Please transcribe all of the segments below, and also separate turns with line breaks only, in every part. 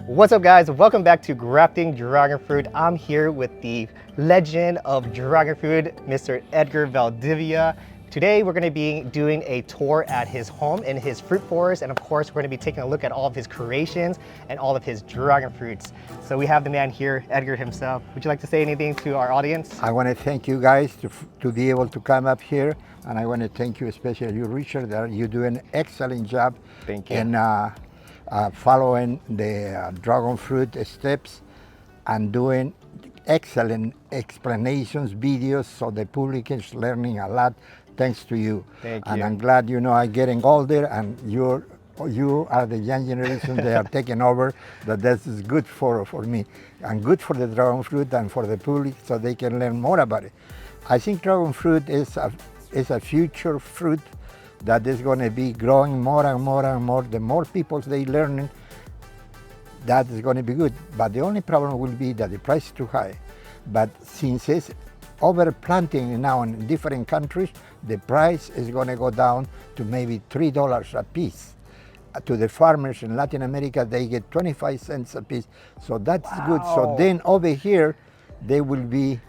What's up, guys? Welcome back to Grafting Dragon Fruit. I'm here with the legend of dragon fruit, Mr. Edgar Valdivia. Today we're going to be doing a tour at his home in his fruit forest, and of course we're going to be taking a look at all of his creations and all of his dragon fruits. So we have the man here, Edgar himself. Would you like to say anything to our audience?
I want to thank you guys to be able to come up here, and I want to thank you, especially you, Richard. That you do an excellent job
Thank you.
in following the dragon fruit steps and doing excellent explanations, videos, so the public is learning a lot thanks to you.
Thank
And
you.
I'm glad, I'm getting older, and you are the young generation. They are taking over. That is good for me and good for the dragon fruit and for the public, so they can learn more about it. I think dragon fruit is a future fruit that is going to be growing more and more and more. The more people they learn, that is going to be good. But the only problem will be that the price is too high. But since it's overplanting now in different countries, the price is going to go down to maybe $3 a piece. To the farmers in Latin America, they get 25 cents a piece. So that's good. So then over here, they will be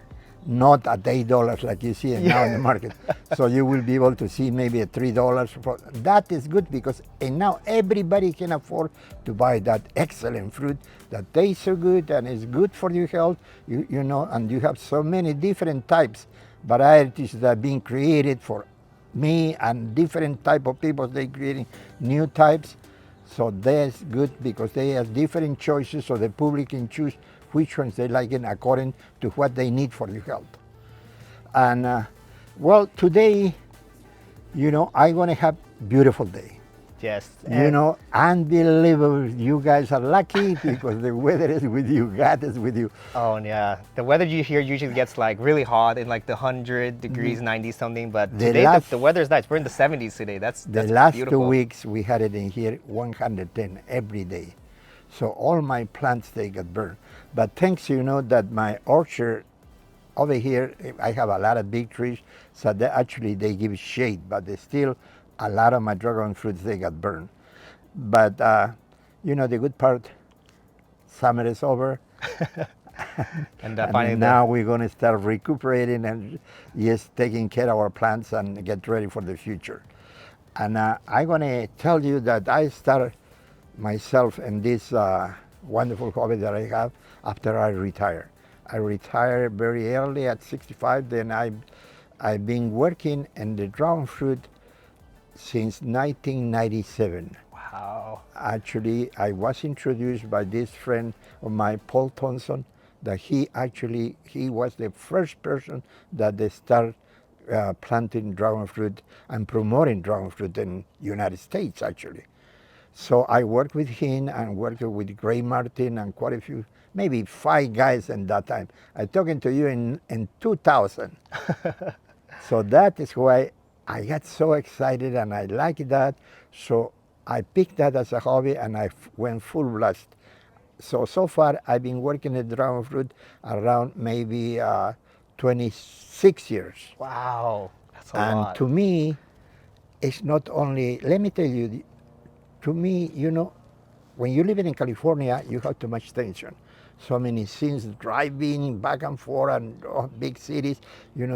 not at $8 like you see it now in the market. So you will be able to see maybe at $3. That is good because now everybody can afford to buy that excellent fruit that tastes so good and is good for your health. And you have so many different types, varieties that are being created for me and different type of people. They creating new types. So that's good because they have different choices, so the public can choose which ones they like it according to what they need for their health. And well, today, I'm gonna have beautiful day.
Yes.
Unbelievable. You guys are lucky because the weather is with you, God is with you.
Oh yeah, the weather you here usually gets like really hot in like the 100 degrees, 90 something, but today the weather's nice. We're in the 70s today. That's
last
beautiful.
2 weeks we had it in here 110 every day. So all my plants, they got burned. But thanks, that my orchard over here, I have a lot of big trees, so they give shade, but there's still a lot of my dragon fruits, they got burned. But the good part, summer is over.
and
finally now we're going to start recuperating and yes, taking care of our plants and get ready for the future. And I'm going to tell you that I started myself in this wonderful hobby that I have after I retired. I retired very early at 65. Then I've been working in the dragon fruit since 1997.
Wow.
Actually, I was introduced by this friend of mine, Paul Thompson, that he was the first person that they started planting dragon fruit and promoting dragon fruit in United States, actually. So I worked with him and worked with Gray Martin and quite a few, maybe 5 guys in that time. I'm talking to you in 2000. So that is why I got so excited and I like that. So I picked that as a hobby and I went full blast. So far I've been working at dragon fruit around maybe 26 years.
Wow, that's a lot.
And to me, it's not only, let me tell you, to me, when you live in California, you have too much tension. So many things, driving back and forth and big cities,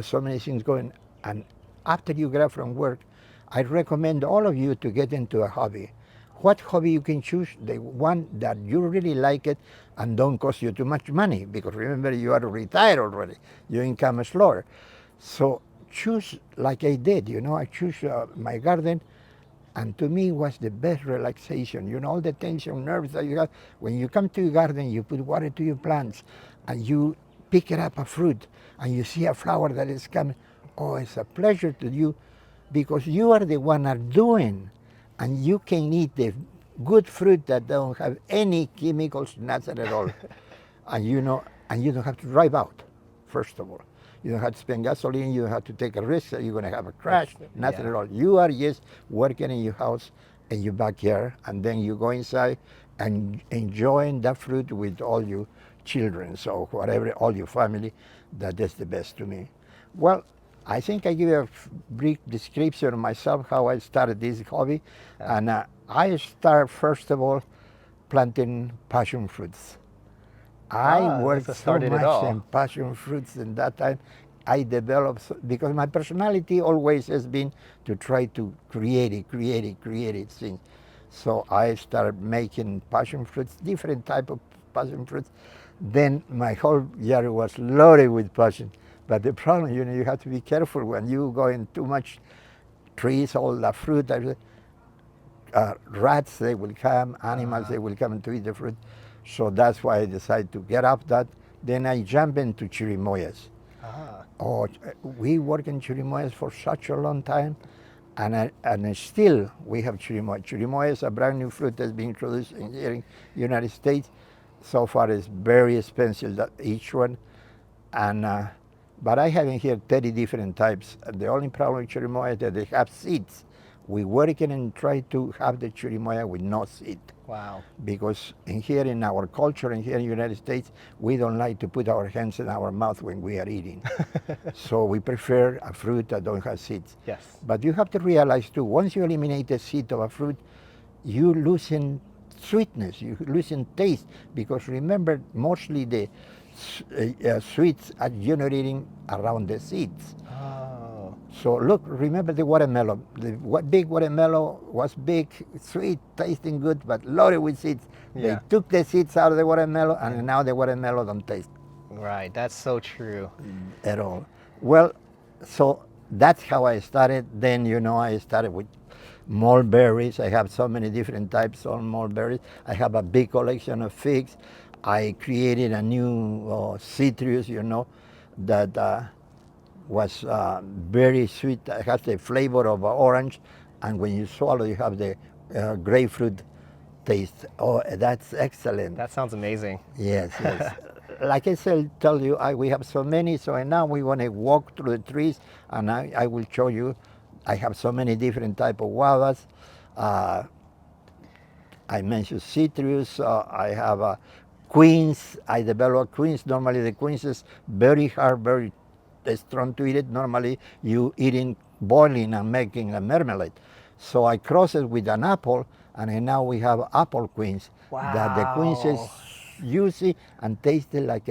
so many things going. And after you get out from work, I recommend all of you to get into a hobby. What hobby you can choose, the one that you really like it and don't cost you too much money, because remember, you are retired already. Your income is lower. So choose like I did, I choose my garden. And to me, it was the best relaxation. All the tension, nerves that you have. When you come to your garden, you put water to your plants, and you pick it up a fruit, and you see a flower that is coming. Oh, it's a pleasure to you, because you are the one are doing, and you can eat the good fruit that don't have any chemicals, nothing at all. And you don't have to drive out, first of all. You don't have to spend gasoline, you don't have to take a risk that you're going to have a crash, nothing at all. You are just working in your house, in your backyard, and then you go inside and enjoying that fruit with all your children, so whatever, all your family. That is the best to me. Well, I think I give you a brief description of myself, how I started this hobby. And I start, first of all, planting passion fruits. I
that's
worked
what
so
started it
much
all.
in passion fruits in that time. I developed, because my personality always has been to try to create it things. So I started making passion fruits, different type of passion fruits. Then my whole yard was loaded with passion. But the problem, you have to be careful when you go in too much trees, all the fruit, rats, they will come, animals, they will come to eat the fruit. So that's why I decided to get off that. Then I jump into cherimoyas.
Ah,
Oh, we work in cherimoyas for such a long time, and still we have cherimoyas. Cherimoya is a brand new fruit that's being introduced here in United States. So far, it's very expensive, each one, and but I have in here 30 different types. The only problem with cherimoya is that they have seeds. We work in and try to have the cherimoya with no seed.
wow.
Because here in our culture, in here in the United States, we don't like to put our hands in our mouth when we are eating. So we prefer a fruit that don't have seeds.
Yes.
But you have to realize too, once you eliminate the seed of a fruit, you loosen sweetness, you loosen taste, because remember, mostly the sweets are generating around the seeds.
Oh,
So look, remember the watermelon. The big watermelon was big, sweet, tasting good, but loaded with seeds.
yeah.
They took the seeds out of the watermelon, and now the watermelon don't taste
Right. That's so true.
at all. Well, so that's how I started. Then, I started with mulberries. I have so many different types of mulberries. I have a big collection of figs. I created a new citrus, that was very sweet. It has the flavor of orange, and when you swallow, you have the grapefruit taste. Oh, that's excellent.
That sounds amazing.
Yes, yes. Like I said, tell you, we have so many. So now we want to walk through the trees, and I will show you. I have so many different type of guavas. I mentioned citrus. I have queens. I develop queens. Normally, the queens is very hard, very strong to eat it. Normally, you eating boiling and making a marmalade. So I cross it with an apple, and then now we have apple queens. That the queens is
Wow.
juicy and tasted like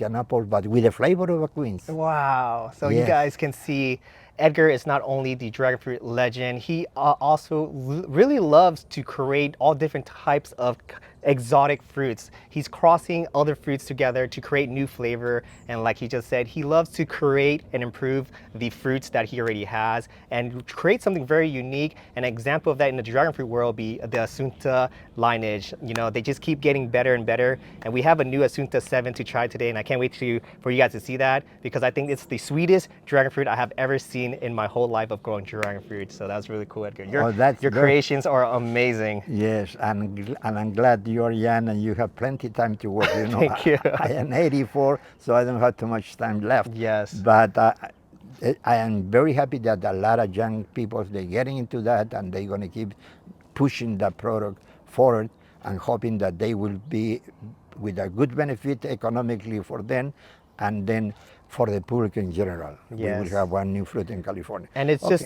an apple, but with the flavor of a queens.
Wow. So you
Yes.
guys can see Edgar is not only the dragon fruit legend, he also really loves to create all different types of exotic fruits. He's crossing other fruits together to create new flavor. And like he just said, he loves to create and improve the fruits that he already has and create something very unique. An example of that in the dragon fruit world be the Asunta lineage. They just keep getting better and better. And we have a new Asunta 7 to try today. And I can't wait for you guys to see that, because I think it's the sweetest dragon fruit I have ever seen in my whole life of growing dragon fruit. So that's really cool, Edgar. Your
Good.
creations are amazing.
Yes, and I'm glad you're young and you have plenty time to work.
Thank you.
I am 84, so I don't have too much time left.
Yes.
But I am very happy that a lot of young people, they're getting into that, and they're going to keep pushing that product forward, and hoping that they will be with a good benefit economically for them, and then for the public in general.
Yes.
We will have one new fruit in California.
And it's just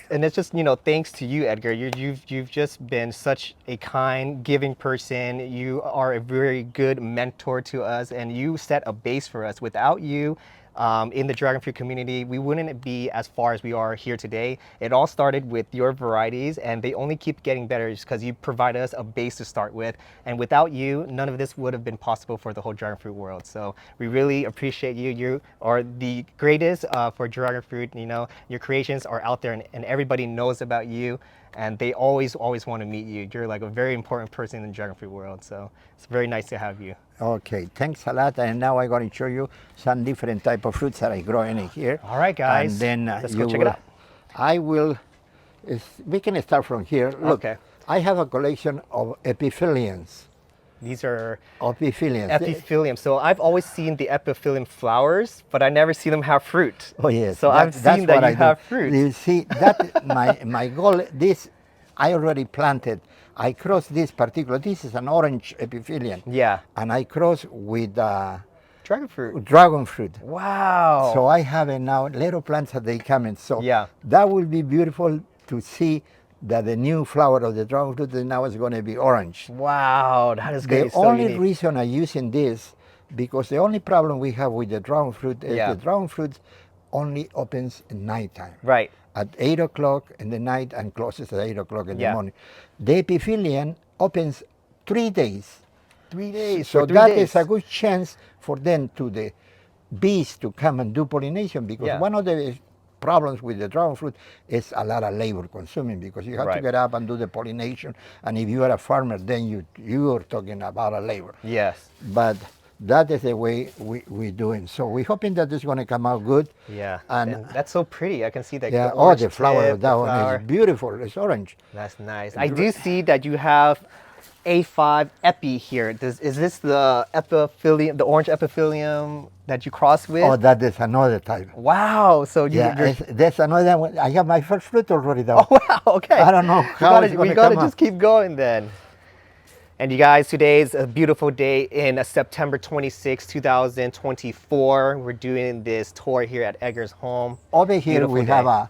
thanks to you, Edgar. You've just been such a kind, giving person. You are a very good mentor to us, and you set a base for us. Without you, in the dragon fruit community, we wouldn't be as far as we are here today. It all started with your varieties, and they only keep getting better just because you provide us a base to start with. And without you, none of this would have been possible for the whole dragon fruit world. So we really appreciate you. You are the greatest for dragon fruit. Your creations are out there, and everybody knows about you. And they always want to meet you. You're like a very important person in the dragon fruit world. So it's very nice to have you.
Okay, thanks a lot. And now I'm going to show you some different type of fruits that I grow in here.
All right, guys.
And then
let's go check it out.
I will. We can start from here. Look,
Okay.
I have a collection of epiphylians.
These are
Epiphylians.
epiphylium. So I've always seen the epiphylium flowers, but I never see them have fruit.
Oh yes.
So I've seen that you have fruit.
You see that my goal. This I already planted. I crossed this particular. This is an orange epiphylium.
Yeah.
And I crossed with
Dragon fruit.
dragon fruit.
Wow.
So I have it now little plants that they come in. So
Yeah.
that will be beautiful to see that the new flower of the dragon fruit is now is going to be orange.
Wow, that is great.
The
So
only
unique.
reason I'm using this, because the only problem we have with the dragon fruit is
Yeah.
the dragon fruit only opens at nighttime.
Right.
At 8 o'clock in the night and closes at 8 o'clock in the
Yeah.
morning. The epiphylian opens 3 days.
3 days.
So
for 3
that
days.
is a good chance for them to the bees to come and do pollination, because
Yeah.
one of the problems with the dragon fruit is a lot of labor consuming, because you have to
Right.
get up and do the pollination, and if you are a farmer, then you are talking about a labor.
Yes.
But that is the way we doing. So we're hoping that it's going to come out good.
Yeah.
And
That's so pretty. I can see that.
yeah,
the
oh,
orange
the flower
tip,
of that
the
one
flower.
is beautiful. It's orange.
That's nice. I do see that you have A5 epi here. Is this the epiphylium, the orange epiphylium that you cross with?
Oh, that is another type.
Wow. So
Yeah,
you're
that's another one. I have my first fruit already though.
Oh, wow. Okay.
I don't know how it's
we
gonna
gotta
come
just
out.
keep going then. And you guys, today is a beautiful day in September 26, 2024. We're doing this tour here at Edgar's home.
Over here
Beautiful
we
day.
have a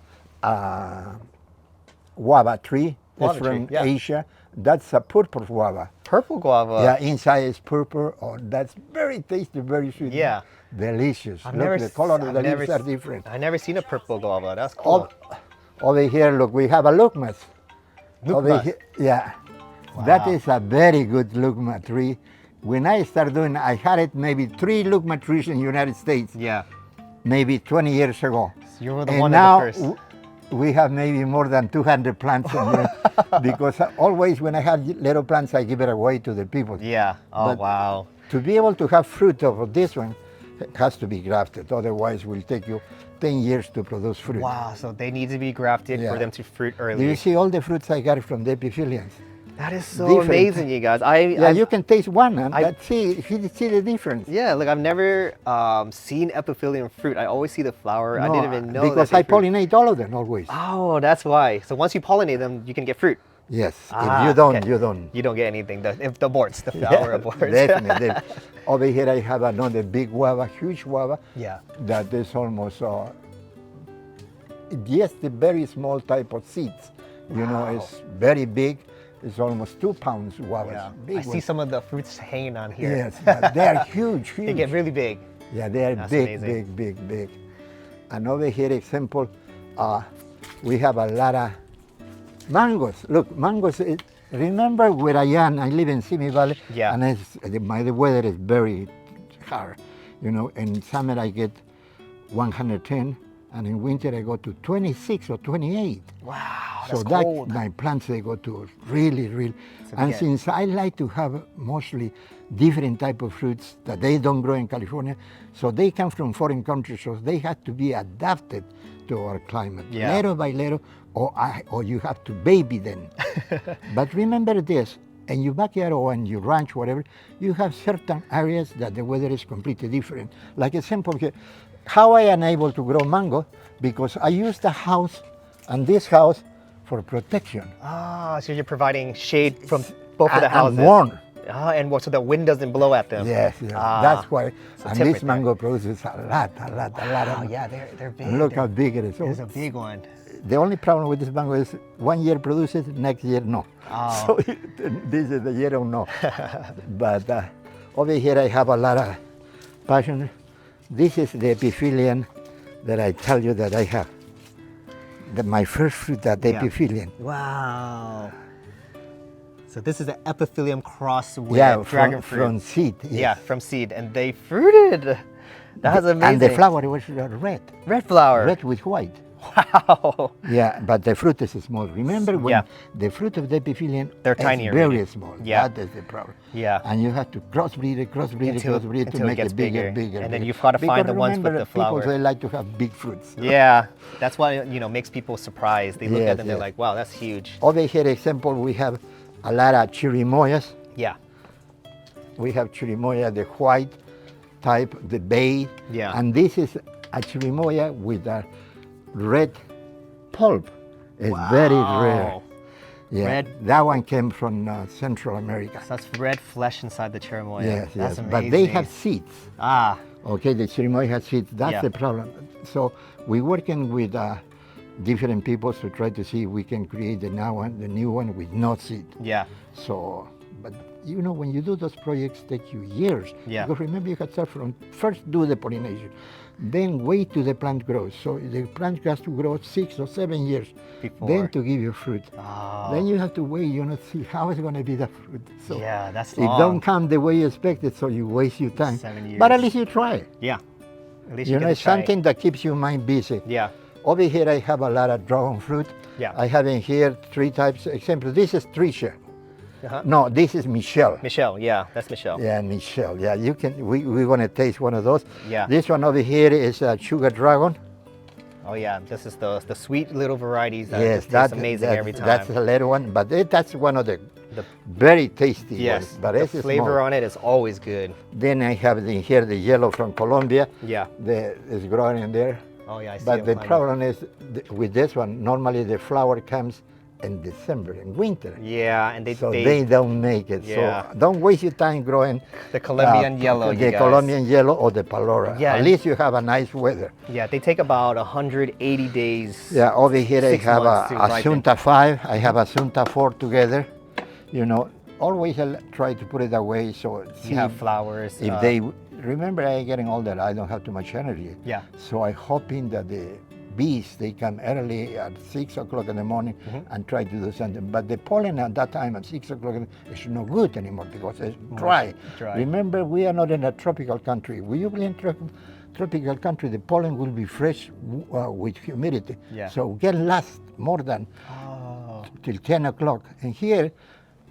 guava tree. That's
Guava tree,
from
yeah.
Asia. That's a purple guava.
Purple guava.
Yeah, inside is purple. Oh, that's very tasty, very sweet.
Yeah.
Delicious.
I've
Look,
never
the
s-
color
I've
of the
never
leaves are
s-
different.
I've never seen a purple guava. That's cool.
Over here, look, we have a lucmas. Over
Lucmas.
here, yeah. That
Wow.
is a very good lucma tree. When I started doing, I had it maybe 3 lucma trees in the United States,
Yeah.
maybe 20 years ago.
So you were the
And
one
now
of the first.
we have maybe more than 200 plants in here, because always when I have little plants, I give it away to the people.
Yeah. Oh,
But-
wow.
To be able to have fruit of this one, it has to be grafted. Otherwise, it will take you 10 years to produce fruit.
Wow. So they need to be grafted
Yeah.
for them to fruit
Do
early.
you see all the fruits I got from the epiphylians?
That is so
Different.
amazing, you guys.
Yeah, you can taste one and
I-
see the difference.
Yeah, look, I've never seen epiphylium fruit. I always see the flower. I
No,
didn't even know
because
that
I
they fruit.
pollinate all of them always.
Oh, that's why. So once you pollinate them, you can get fruit.
Yes,
Ah,
if you don't,
okay.
you don't.
You don't get anything. If the aborts, the flower aborts.
Definitely. Over here I have another big guava, huge guava,
Yeah.
that is almost just a very small type of seeds. You know,
Wow.
it's very big. It's almost 2 pounds guavas.
Yeah.
Big
I see
ones.
some of the fruits hanging on here.
Yes, but they are huge,
They
huge.
get really big.
Yeah, they are
That's
big,
amazing.
big. And over here, example, we have a lot of mangoes. Look, mangoes. Remember where I am? I live in Simi Valley.
Yeah.
And the weather is very hard. You know, in summer I get 110, and in winter I go to 26 or 28.
Wow,
So
that's
that
cold.
my plants they go to really.
So
And
yeah.
since I like to have mostly different type of fruits that they don't grow in California, so they come from foreign countries, so they have to be adapted to our climate,
Yeah.
little by little, or you have to baby them. But remember this: in your backyard or in your ranch, whatever, you have certain areas that the weather is completely different. Like example here, how I am able to grow mango, because I use the house and this house for protection.
Ah, so you're providing shade from both of the
And
houses.
warm.
Ah, and so the wind doesn't blow at them.
Yes,
Ah,
that's why.
so
And
temperate
this
there.
mango produces a lot
Oh,
of.
yeah, they're big.
And look how big it is.
It's a big one.
The only problem with this mango is 1 year produces, next year no.
Oh.
So this is the year of no. But over here I have a lot of passion. This is the epiphylian that I tell you that I have. My first fruit, that
Yeah.
epiphylian.
Wow. So this is the epiphylium cross with
Yeah,
dragon fruit.
from seed. Yes.
Yeah, from seed, and they fruited. That's amazing.
And the flower was red,
Red flower.
red with white.
Wow.
Yeah, but the fruit is small. Remember when
Yeah.
the fruit of the epiphylian
They're
is
tiny
very
already.
small.
Yeah.
That is the problem.
Yeah.
And you have to crossbreed it to
Until it
make
gets
it bigger,
bigger.
bigger.
And then
bigger.
you've gotta find
Because
the ones with
remember,
the flower.
People, they like to have big fruits.
Yeah, that's why makes people surprised. They look
Yes,
at them, they're
yes.
like, "Wow, that's huge."
Over here, example, we have a lot of cherimoyas.
Yeah,
We have cherimoya, the white type, the bay.
Yeah.
And this is a cherimoya with a red pulp. It's very rare.
Wow.
Yeah,
Red-
that one came from Central America.
So that's red flesh inside the cherimoya.
Yes,
that's
yes,
amazing.
but they have seeds.
Ah,
Okay, the cherimoya has seeds. That's
Yeah.
the problem. So we're working with different people to try to see if we can create the new one with no seed.
Yeah.
So, but you know, when you do those projects, take you years.
Yeah.
Because remember, you have to start from first do the pollination, then wait till the plant grows. So the plant has to grow 6 or 7 years,
Before.
then to give you fruit.
Oh.
Then you have to wait, you know, see how it's going to be the fruit. So
Yeah, that's
it
long.
don't come the way you expected, so you waste your time.
7 years.
But at least you try.
Yeah. At least
You
you
know,
get
it's
to try it.
something that keeps your mind busy.
Yeah.
Over here, I have a lot of dragon fruit.
Yeah.
I have in here 3 types. Example, this is Tricia.
Uh-huh.
No, this is Michelle.
Michelle, yeah, that's Michelle.
Yeah, Michelle. Yeah, you can. We want to taste one of those.
Yeah.
This one over here is a sugar dragon.
Oh yeah, this is the sweet little varieties that
Yes,
just taste amazing every time.
That's the little one, but that's one of the
The-
very tasty
yes,
ones. But
the
this is
flavor
small.
on it is always good.
Then I have in here the yellow from Colombia.
Yeah.
It's growing in there.
Oh yeah, I see
But
it
the
behind
problem is with this one, normally the flower comes in December, in winter.
you. Yeah, and
So they don't make it.
Yeah.
So don't waste your time growing
the Colombian yellow. you
the
guys.
Colombian yellow or the Palora.
Yeah,
At
and-
least you have a nice weather.
Yeah, they take about 180 days.
Yeah, over here I
6
have
months to ripen.
Asunta 5, I have Asunta 4 together. You know, always I try to put it away so see
You have flowers.
if they, remember I'm getting older, I don't have too much energy.
Yeah.
So I'm hoping that the bees, they come early at 6 o'clock in the morning and try to do something. But the pollen at that time at 6 o'clock is no good anymore because it's dry.
dry.
Remember, we are not in a tropical country. When you be in tropical country, the pollen will be fresh with humidity.
Yeah.
So it can last more than
Oh,
till 10 o'clock. And here,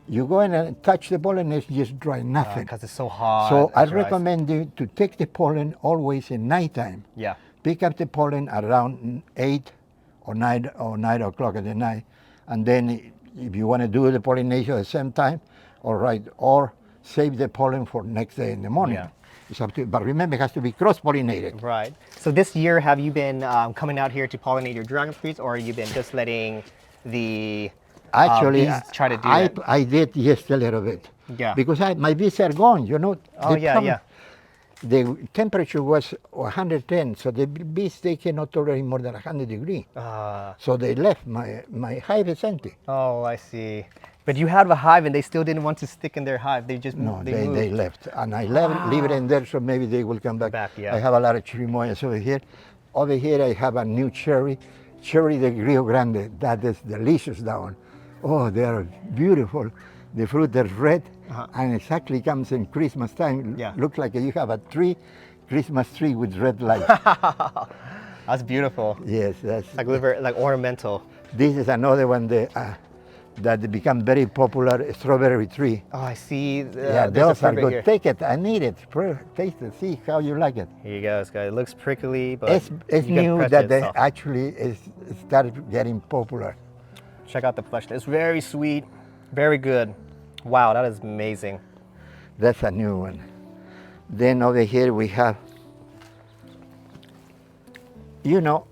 you go in and touch the pollen, it's just dry, nothing.
because it's so hot.
So
it
I
dries.
recommend you to take the pollen always in nighttime.
Yeah.
Pick up the pollen around 8 or 9 o'clock at the night. And then if you want to do the pollination at the same time, all right, or save the pollen for next day in the morning.
Yeah.
It's up to you. But remember, it has to be cross-pollinated.
Right. So this year, have you been coming out here to pollinate your dragon fruits, or have you been just letting the
Actually,
bees try to do
I,
that?
I did just a little bit.
Yeah.
Because my bees are gone, you know.
Oh,
They
yeah,
come-
yeah.
The temperature was 110, so the bees, they cannot tolerate more than 100 degrees. So they left. My hive is empty.
Oh, I see. But you had a hive and they still didn't want to stick in their hive. They just
No,
they moved.
they left. And I leave it in there, so maybe they will come back.
Yeah.
I have a lot of cherimoyas over here. Over here, I have a new cherry de Rio Grande. That is delicious, that one. Oh, they are beautiful. The fruit is red, and exactly comes in Christmas time.
Yeah.
Looks like you have a Christmas tree with red light.
That's beautiful.
Yes, that's.
Like ornamental.
This is another one that become very popular, strawberry tree.
Oh, I see.
Yeah,
there's a
those are
fruit right
good.
here.
Take it. I need it. Taste it. See how you like it.
Here you go, guys. It looks prickly, but
It's
you can
new
press
that
it,
they
so.
actually started getting popular.
Check out the flesh. It's very sweet, very good. Wow, that is amazing.
That's a new one. Then over here we have, you know,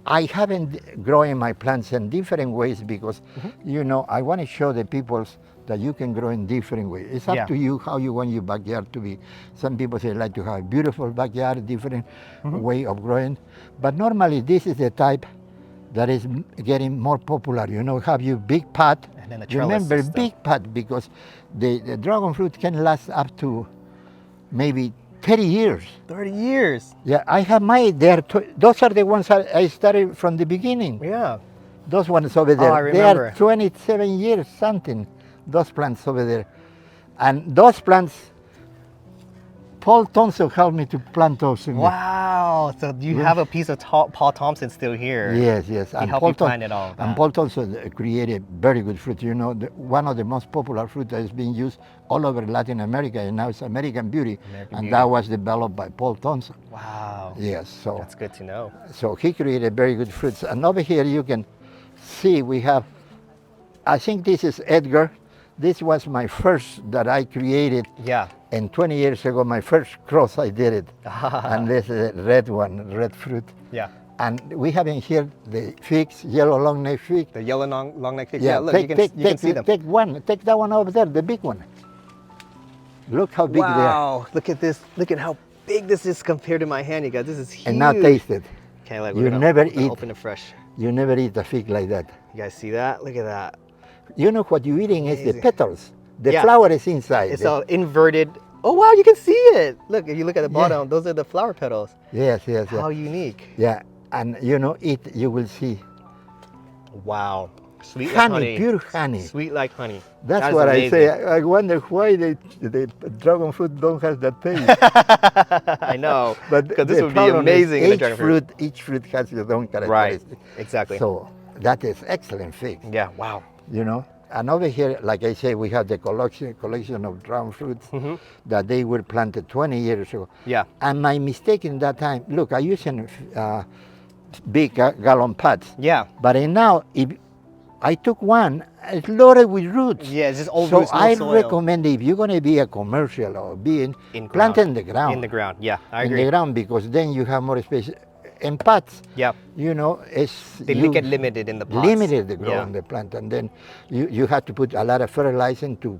I haven't grown my plants in different ways because, you know, I want to show the people that you can grow in different ways. It's up
Yeah.
to you how you want your backyard to be. Some people say like to have a beautiful backyard, different way of growing. But normally this is the type that is getting more popular. You know, have you big pot.
And then the trellis
Remember,
system.
big pot because the dragon fruit can last up to maybe 30 years.
30 years.
Yeah, I have those are the ones I started from the beginning.
Yeah.
Those ones over there.
I
They are
remember.
27 years something, those plants over there. And those plants, Paul Thompson helped me to plant those.
Wow. So you have a piece of Paul Thompson still here.
Yes.
He helped you plant it all.
And Paul Thompson created very good fruit. You know, one of the most popular fruit that is being used all over Latin America, and now it's American Beauty. That was developed by Paul Thompson.
Wow.
Yes, so
That's good to know.
so he created very good fruits. And over here you can see we have, I think this is Edgar. This was my first that I created.
Yeah.
And 20 years ago, my first cross, I did it. And this is a red one, red fruit.
Yeah.
And we have in here the figs, yellow long neck fig.
The yellow long neck fig.
Yeah,
Look, you can see them.
Take one, take that one over there, the big one. Look how big they are.
Wow. Look at this. Look at how big this is compared to my hand, you guys. This is huge.
And now taste it.
Okay, like
You
we're gonna
never
open
eat.
Open it fresh.
You never eat a fig like that.
You guys see that? Look at that.
You know what you're eating is the
Amazing.
petals. The
Yeah.
flower is inside.
It's all inverted. Oh wow, you can see it. Look, if you look at the
Yeah.
bottom, those are the flower petals.
Yes, yes,
How
yes.
unique.
Yeah, and you know, you will see
Wow. Sweet like
honey,
honey.
pure honey.
Sweet like honey.
That's
That is
what I say.
amazing.
I wonder why the dragon fruit don't have that taste.
I know.
But
Because this
the
would be
problem is
amazing in the dragon fruit.
Each fruit has its own
Right.
characteristics.
Exactly.
So that is excellent fig.
Yeah. Wow.
You know. And over here, like I say, we have the collection of dragon fruits that they were planted 20 years ago.
Yeah.
And my mistake in that time, look, I using big gallon pots.
Yeah.
But now, if I took one, it's loaded with roots.
Yeah. It's just over.
So
It's no
I
soil.
recommend if you're going to be a commercial or being
In
plant
ground.
in the ground.
In the ground. Yeah. I
in
agree.
the ground, because then you have more space. In pots,
Yeah.
you know,
They make it limited in the pots.
limited the
Yeah.
growing the plant, and then you have to put a lot of fertilizer to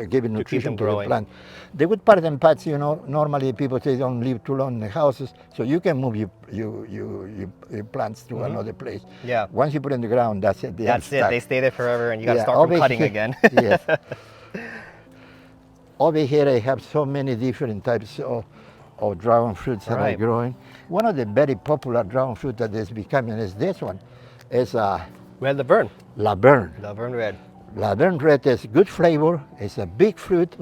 give it nutrition
them
to the
growing.
plant. The good part in pots, you know, normally people say don't live too long in the houses, so you can move your plants to another place.
Yeah.
Once you put it in the ground, that's it. They are
That's it.
stuck.
They stay there forever, and you got to
Yeah,
start from
over
cutting
here-
again.
Yes. Over here I have so many different types of dragon fruits that are
Right.
growing. One of the very popular dragon fruit that is becoming is this one. It's
Red Laverne.
Laverne.
Laverne red.
Laverne red is good flavor. It's a big fruit,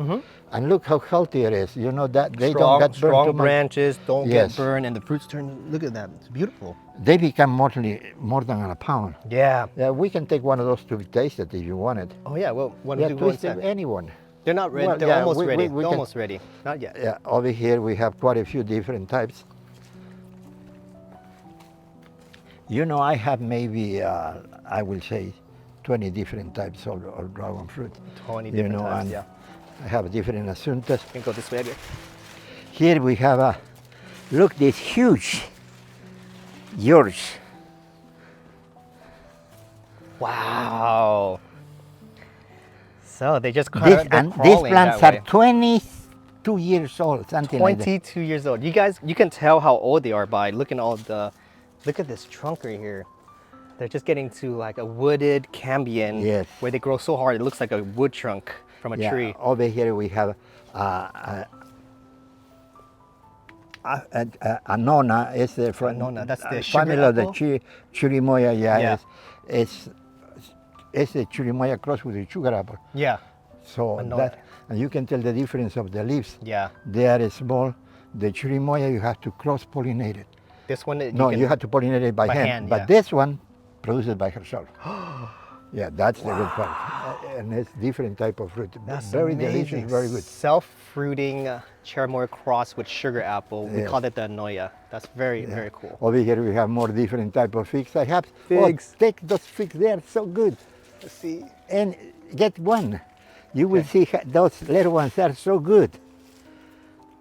and look how healthy it is. You know that they don't get burned too
strong
much.
branches don't
Yes.
get burned, and the fruits turn. Look at that. It's beautiful.
They become more than a pound.
Yeah.
Yeah, we can take one of those to taste it if you want it.
Oh yeah. Well, what
Yeah,
do you go
twist it,
inside?
anyone.
They're not ready.
Well,
They're
yeah,
almost
we
ready.
can-
They're almost ready. Not yet.
Yeah, over here we have quite a few different types. You know, I have maybe, I will say, 20 different types of dragon fruit.
20
You
different
know,
types.
and
Yeah.
I have different asuntas.
You can go this way. Edgar.
Here we have look, this huge yours.
Wow. So they just kind
This,
of
and these plants are 22 years old, something like that.
22 years old. You guys, you can tell how old they are by looking at all the. Look at this trunk right here. They're just getting to like a wooded cambion.
Yes.
Where they grow so hard it looks like a wood trunk from a
Yeah,
tree.
over here we have Annona is from
Annona, that's the
family
sugar
of the
apple?
cherimoya. Yeah,
Yeah.
It's a cherimoya cross with the sugar apple.
Yeah.
So
Annona.
that, and you can tell the difference of the leaves.
Yeah.
They are small. The cherimoya you have to cross pollinate it.
This one.
You have to pollinate it by hand. But
yeah.
this one produces by herself. Yeah, that's the good part. And it's different type of fruit.
That's
very
amazing.
delicious, very good.
Self-fruiting cherimoya cross with sugar apple. We
Yes.
call it the Noya. That's very, very cool.
Over here we have more different type of figs. I have
Figs.
take those figs. They are so good.
Let's see.
And get one. You will see those little ones are so good.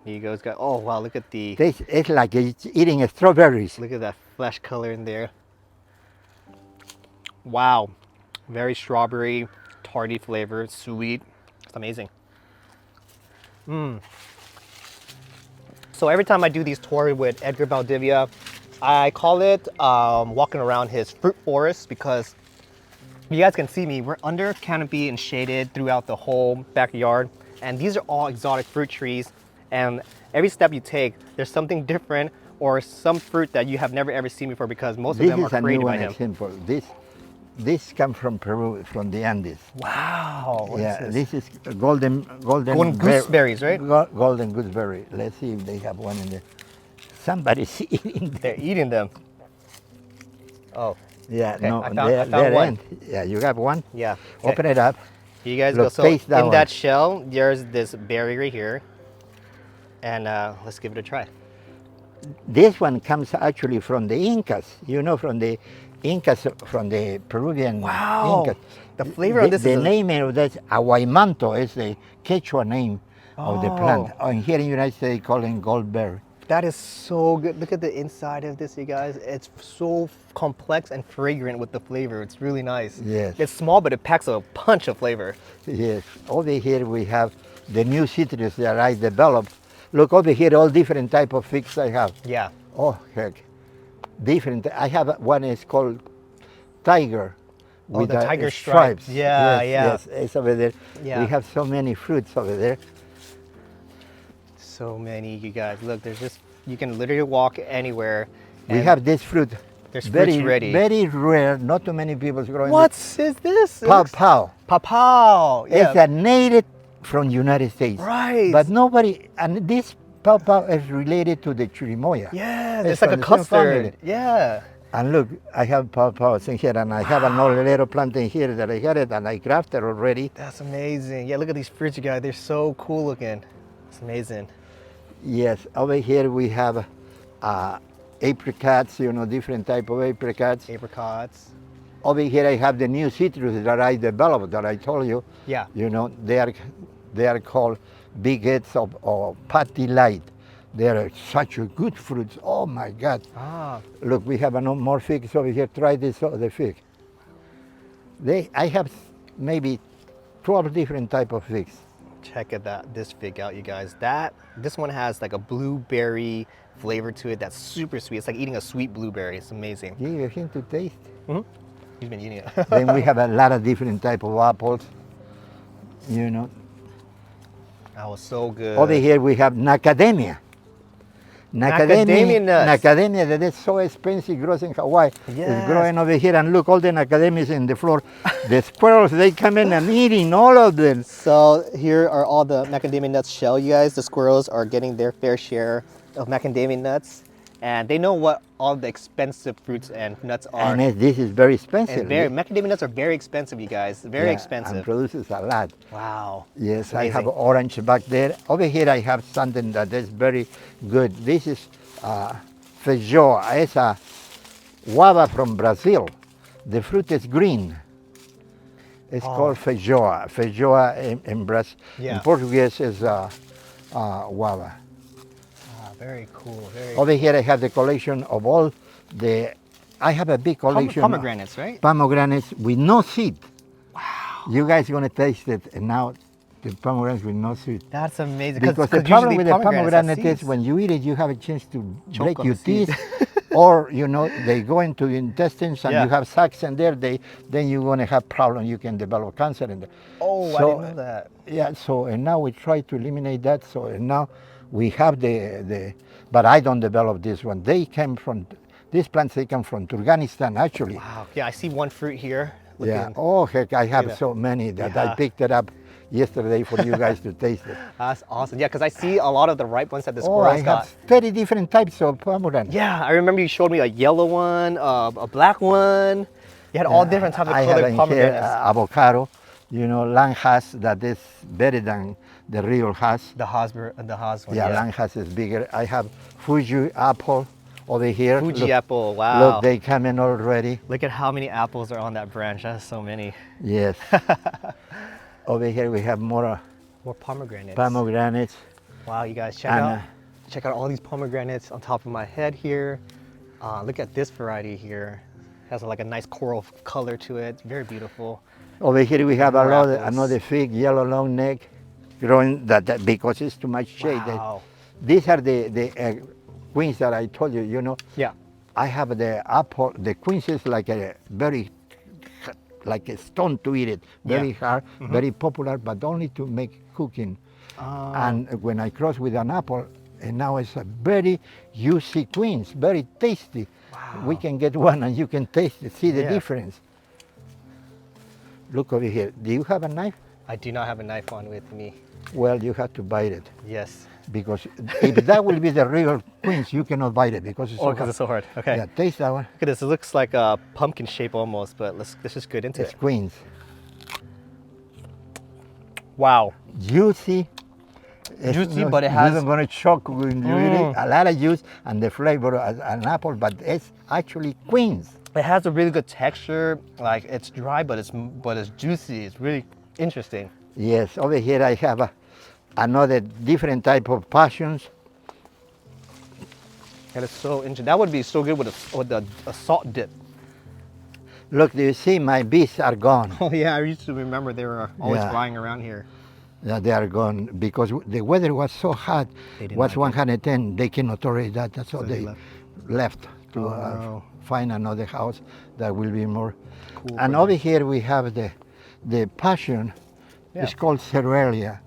Here you go. It's got. Oh wow! Look at the.
It's like eating strawberries.
Look at that flesh color in there. Wow. Very strawberry, tarty flavor, sweet. It's amazing. So every time I do these tours with Edgar Valdivia, I call it walking around his fruit forest, because you guys can see me. We're under canopy and shaded throughout the whole backyard. And these are all exotic fruit trees. And every step you take, there's something different or some fruit that you have never ever seen before, because most of
This
them
is
are
a new
created by
one
him.
example. This comes from Peru, from the Andes.
Wow. What
Yeah,
is this?
this is golden
gooseberries, right?
Golden gooseberry. Let's see if they have one in there. Somebody's eating them.
They're eating them. Oh,
Yeah,
Okay,
no,
I found
they're
one.
in. Yeah, you have one.
yeah.
Open it up.
You guys
Look,
go. So
taste
in
that one.
that shell, there's this berry right here. And let's give it a try.
This one comes actually from the Incas. You know, from the Incas, from the Peruvian
Wow.
Incas.
The flavor of this
the
is
name of this aguaymanto is the Quechua name of the plant.
Oh.
And here in the United States, they call it goldberry.
That is so good. Look at the inside of this, you guys. It's so complex and fragrant with the flavor. It's really nice.
Yes.
It's small, but it packs a punch of flavor.
Yes. Over here we have the new citrus that I developed. Look over here, all different type of figs I have.
Yeah.
Oh heck, different. I have one is called tiger.
Oh,
with
the tiger stripes. Yeah,
yes,
yeah.
Yes, it's over there.
Yeah.
We have so many fruits over there.
So many, you guys. Look, there's just, you can literally walk anywhere.
We
and
have this fruit.
There's
very,
fruits ready.
Very rare. Not too many people growing
What
this.
is this? It
Paw
looks-
paw.
Papaw.
It's
Yeah.
a native from United States.
Right.
But nobody, and this paw is related to the cherimoya.
Yeah, it's like a
from the same
custard.
family.
Yeah.
And look, I have paws in here, and I have another little plant in here that I got it, and I grafted already.
That's amazing. Yeah, look at these fruits, you guys. They're so cool looking. It's amazing.
Yes, over here we have apricots, different type of apricots.
Apricots.
Over here I have the new citrus that I developed, that I told you.
Yeah.
They are called big heads of patty light. They are such a good fruits. Oh my God.
Ah.
Look, we have more figs over here. Try this other fig. I have maybe 12 different type of figs.
Check this fig out, you guys. This one has like a blueberry flavor to it that's super sweet. It's like eating a sweet blueberry. It's amazing.
Give you him to taste.
Mm-hmm. He's been eating it.
Then we have a lot of different type of apples.
That was so good.
Over here we have macadamia.
Macadamia nuts.
Macadamia that is so expensive, grows in Hawaii.
Yes.
It's growing over here, and look, all the macadamias in the floor. The squirrels, they come in and eating all of them.
So here are all the macadamia nuts shell, you guys. The squirrels are getting their fair share of macadamia nuts, and they know what all the expensive fruits and nuts are.
And this is very expensive.
And macadamia nuts are very expensive, you guys. Very
Yeah,
expensive.
And produces a lot.
Wow.
Yes,
It's
I have
amazing.
orange back there. Over here I have something that is very good. This is feijoa. It's a guava from Brazil. The fruit is green. It's called feijoa. Feijoa in Brazil.
Yeah.
In Portuguese is guava.
Ah, very cool. Very
Over here I have the collection of all I have a big collection of
pomegranates, right?
pomegranates with no seed. Wow. You guys are going to taste it, and now the pomegranates with no seed.
That's amazing.
Because the problem with the pomegranate is when you eat it, you have a chance to break
on
your
the seeds.
teeth, or they go into the intestines and
Yeah.
you have sacs in there. Then you're going to have problems. You can develop cancer in there.
Oh, I didn't know that.
Yeah. So and now we try to eliminate that. So and now we have but I don't develop this one. These plants they come from Turkmenistan actually.
Wow. Yeah, I see one fruit here.
Yeah.
Looking-
Oh heck, I have
at
so many that
Yeah.
I picked it up yesterday for you guys to taste it.
That's awesome. Yeah, because I see a lot of the ripe ones that the
Oh, I
squirrels
have
got.
30 different types of pomegranate.
Yeah, I remember you showed me a yellow one, a black one. You had all different types of
I have
colored
in here
pomegranates.
avocado, lang has that is better than the real has.
The Haas one.
Yeah, lang has is bigger. I have Fuji apple over here.
Fuji
Look,
apple. Wow.
Look, they come in already.
Look at how many apples are on that branch. That's so many.
Yes. Over here we have more
More pomegranates.
pomegranates.
Wow, you guys
And,
check out all these pomegranates on top of my head here. Look at this variety here. Has like a nice coral color to it. It's very beautiful.
Over here we have
More apples.
another fig, yellow long neck, growing that because it's too much shade.
Wow.
These are the queens that I told you.
Yeah.
I have the apple. The queens is like a stone to eat it, very hard, very popular, but only to make cooking. And when I cross with an apple, and now it's a very juicy queens, very tasty.
Wow.
We can get one and you can taste it, see the
Yeah.
difference. Look over here. Do you have a knife?
I do not have a knife on with me.
Well, you have to bite it.
Yes.
Because if that will be the real queens, you cannot bite it because it's
Oh,
so
because
hard.
it's so hard. Okay.
Yeah, taste that one.
Look at this. It looks like a pumpkin shape almost, but let's just get into
It's
it.
queens.
Wow.
Juicy.
Juicy, but it has-
You're going to choke when you eat it. A lot of juice and the flavor as an apple, but it's actually queens.
It has a really good texture. Like it's dry, but it's juicy. It's really interesting.
Yes, over here I have another different type of passions.
And it's so interesting. That would be so good with a salt dip.
Look, do you see my bees are gone?
Oh yeah, I used to remember they were always
Yeah.
flying around here.
Yeah, they are gone because the weather was so hot.
They didn't
Was
like it.
110. They cannot tolerate that. That's why
So they
they left to
wow.
find another house that will be more.
Cool
And
for
over
them.
here we have the passion.
Yeah.
It's called cerealia.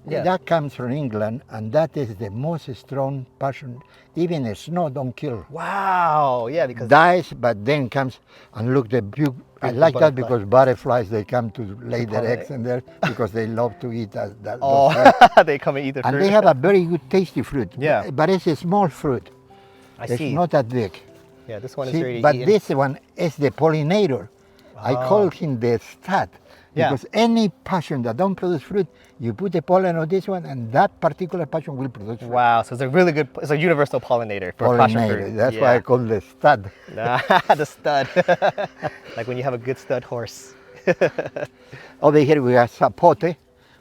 Yeah.
That comes from England, and that is the most strong passion. Even the snow don't kill.
Wow. Yeah, because
Dies, but then comes and look the big. I
Beautiful
like that
butterfly.
because butterflies they come to lay their
pollinate.
eggs in there because they love to eat those
oh,
fruit.
they come and eat the
And
fruit.
they have a very good tasty fruit.
Yeah.
But it's a small fruit.
I
It's
see.
not that big.
Yeah, this one is
See,
ready to
but
eat.
this one is the pollinator. I call him the stud.
Yeah.
Because any passion that don't produce fruit, you put the pollen on this one, and that particular passion will produce fruit.
Wow, so it's a really good, it's a universal pollinator for passion
Pollinator.
fruit.
That's why I call the stud.
The stud. Like when you have a good stud horse.
Over here we have sapote,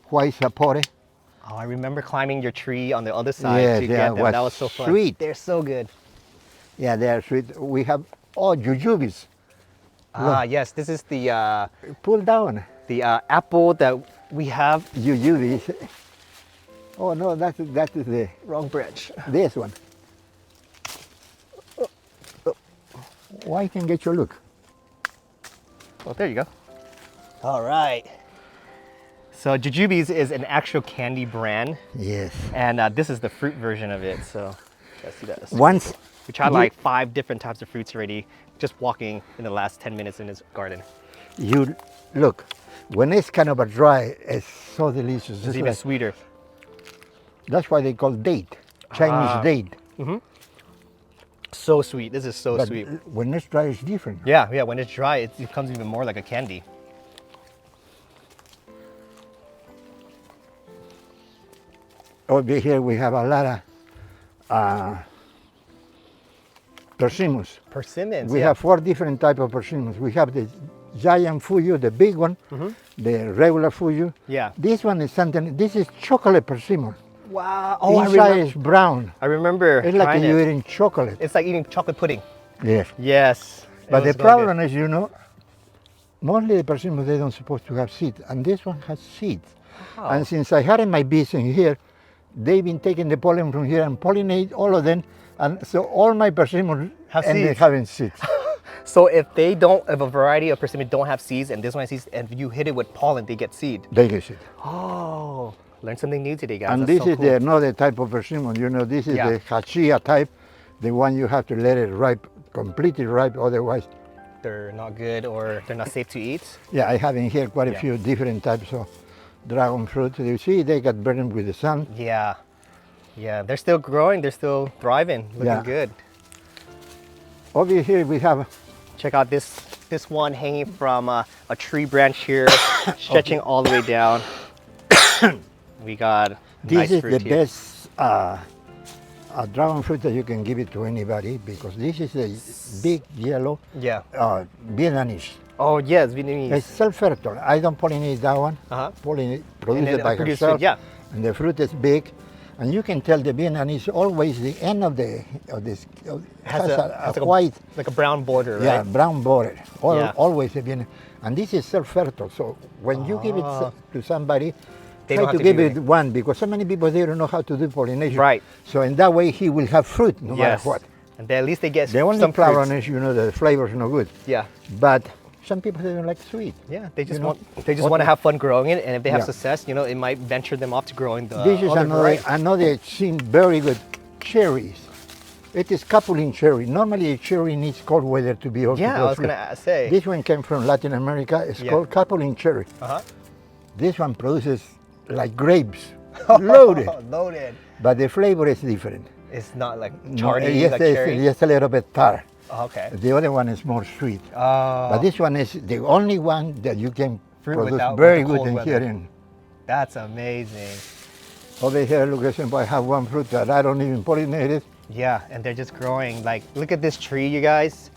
white sapote.
Oh, I remember climbing your tree on the other side
Yes,
to
yeah,
get them.
was
That was so fun.
sweet.
They're so good.
Yeah, they are sweet. We have jujubes.
Ah, yes, this is the
Pull down.
apple that we have.
Jujubes. Oh no, that is the
Wrong branch.
this one. Why can get your look?
Oh, there you go. All right. So Jujubes is an actual candy brand,
Yes.
and this is the fruit version of it. So let's see that.
Once
We tried
you-
like 5 different types of fruits already, just walking in the last 10 minutes in his garden.
you look, when it's kind of a dry, it's so delicious.
It's
It's
even
like-
sweeter.
that's why they call date, Chinese
Ah.
date.
So sweet. This is so
But
sweet.
when it's dry, it's different.
Yeah, yeah. When it's dry, it becomes even more like a candy.
Over here we have a lot of persimmons.
Persimmons.
We
yeah.
have 4 different type of persimmons. We have the giant fuyu, the big one, the regular fuyu.
Yeah.
This one is something. This is chocolate persimmon.
Wow. Oh, I
Inside
remember.
is brown.
I remember.
It's like
trying
you're
it.
eating chocolate.
It's like eating chocolate pudding.
Yes.
Yes. it
But the
was so
problem is, mostly the persimmons they don't supposed to have seeds, and this one has seeds.
Wow.
And since I had my bees in here, they've been taking the pollen from here and pollinate all of them, and so all my persimmons
Have
ended
seeds.
having seeds.
So if a variety of persimmon don't have seeds and this one has seeds, and you hit it with pollen, they get seed.
They get seed.
Oh, learn something new today, guys.
And
That's
this
so
is
cool.
another type of persimmon. This is
Yeah.
the hachia type, the one you have to let it ripe, completely ripe, otherwise.
They're not good or they're not safe to eat.
Yeah, I have in here quite a
Yeah.
few different types of dragon fruit. You see, they got burned with the sun.
Yeah. Yeah, they're still growing. They're still thriving. Looking
Yeah.
good.
Over here we have
Check out this one hanging from a tree branch here, stretching all the way down. We got
This
nice
is
fruit
the
here.
best dragon fruit that you can give it to anybody because this is a big yellow
Yeah.
Vietnamese.
Oh yes, Vietnamese.
It's self-fertile. I don't pollinate that one.
Uh-huh.
Pollinate,
And
produce
then
it by
produce
herself.
it, yeah.
And the fruit is big, and you can tell the Vietnamese always the end of this has
has
a white,
like a brown border, right?
yeah, brown border.
Yeah.
Always the Vietnamese. And this is self-fertile. So when you give it
Ah.
to somebody,
They
try
don't have
to
to
give
do
it one because so many people they don't know how to do pollination.
Right.
So in that way he will have fruit no
Yes.
matter what.
And then at least they get
The only
some
problem
fruits.
is the flavor is no good.
Yeah.
But some people they don't like sweet.
Yeah, they just
know,
want to have fun growing it, and if they have
Yeah.
success, it might venture them off to growing the
This is
other
another
varieties.
seem very good. Cherries. It is coupling cherry. Normally a cherry needs cold weather to be able to
Yeah, I
grow
was
fruit.
gonna say.
This one came from Latin America. It's
Yeah.
called coupling cherry.
Uh-huh.
This one produces like grapes, loaded,
Loaded.
but the flavor is different.
It's not like
No,
charty,
yes,
like
it's
cherry.
just a little bit tart.
Oh, okay.
The other one is more sweet.
Oh,
But this one is the only one that you can
Fruit
produce
without-
very
with the
good
cold
in
weather.
here. In
that's amazing.
over here, look, example, I have one fruit that I don't even pollinate it.
Yeah, and they're just growing. Like, look at this tree, you guys.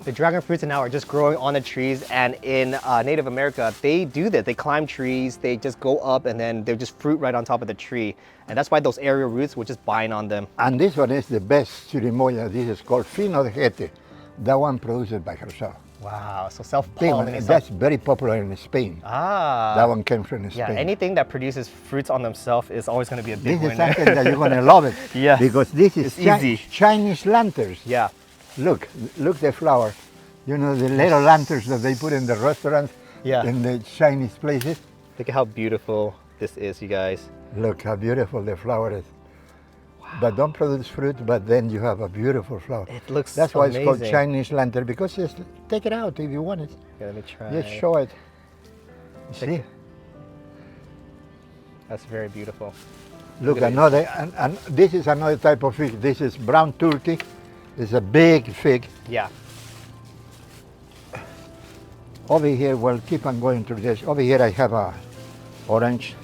The dragon fruits now are just growing on the trees, and in Native America, they do that. They climb trees, they just go up, and then they're just fruit right on top of the tree. And that's why those aerial roots will just bind on them.
And this one is the best cherimoya. This is called Fino de Jete. That one produced by herself.
Wow, so
Big one.
self-pollinating.
That's very popular in Spain.
Ah.
That one came from
Yeah,
Spain.
anything that produces fruits on themselves is always going to be a big
This is
winner.
something that you're going to love it.
Yes,
Because this is
it's easy.
Chinese lanterns.
Yeah,
Look the flower. You know, the little lanterns that they put in the restaurants,
Yeah.
in the Chinese places.
Look at how beautiful this is, you guys.
Look how beautiful the flower is. But don't produce fruit, but then you have a beautiful flower.
It looks
That's why it's called
amazing.
Chinese lantern, because just take it out if you want it.
Yeah, let me try.
Just show it. See?
That's very beautiful.
Look,
Look at
another, and this is another type of fig. This is brown turkey. It's a big fig.
Yeah.
Over here, well, keep on going through this. Over here, I have a orange.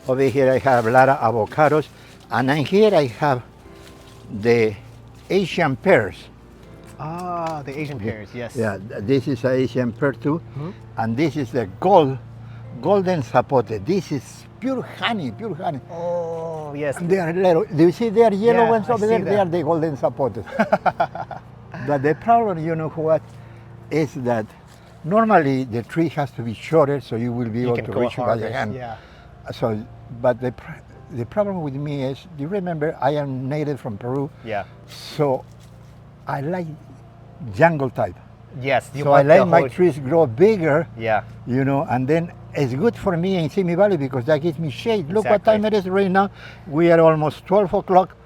Over here, I have a lot of avocados. And then here, I have the Asian pears.
Ah, the Asian pears, yes.
Yeah, this is an Asian pear too. And this is the golden zapote. This is pure honey, pure honey.
Oh, yes.
And they are little. Do you see they are yellow
Yeah,
ones
I
over
see
there? They
that.
are the golden zapotes. But the problem, you know what, is that normally the tree has to be shorter so you will be
You
able
can
to
go
reach it by your
harvest,
hand.
yeah.
So, but the problem with me is, do you remember I am native from Peru?
Yeah.
So I like jungle type.
Yes. You
So I
want the
let my
whole-
trees grow bigger,
Yeah.
you know, and then it's good for me in Simi Valley because that gives me shade. Look what
Exactly.
time it is right now. We are almost 12 o'clock,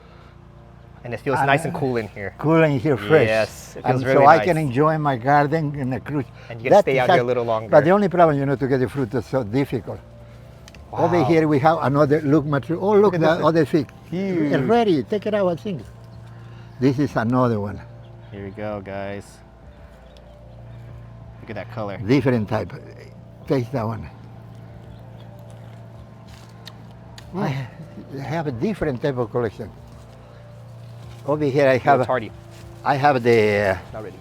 And it feels nice and cool in here.
cooling here fresh.
Yes, it
and
feels
so
really
I
nice.
can enjoy my garden in a cruise.
And you can stay out here a little longer.
But the only problem, you know, to get the fruit is so difficult. Over
Wow.
here we have another, look, mature. Oh, look,
at
the
this.
other fig.
Huge.
It's ready. Take it out, I think. This is another one.
Here we go, guys. Look at that color.
Different type. Taste that one. I have a different type of collection. Over here I
It's
have
hardy.
I have the
Not ready.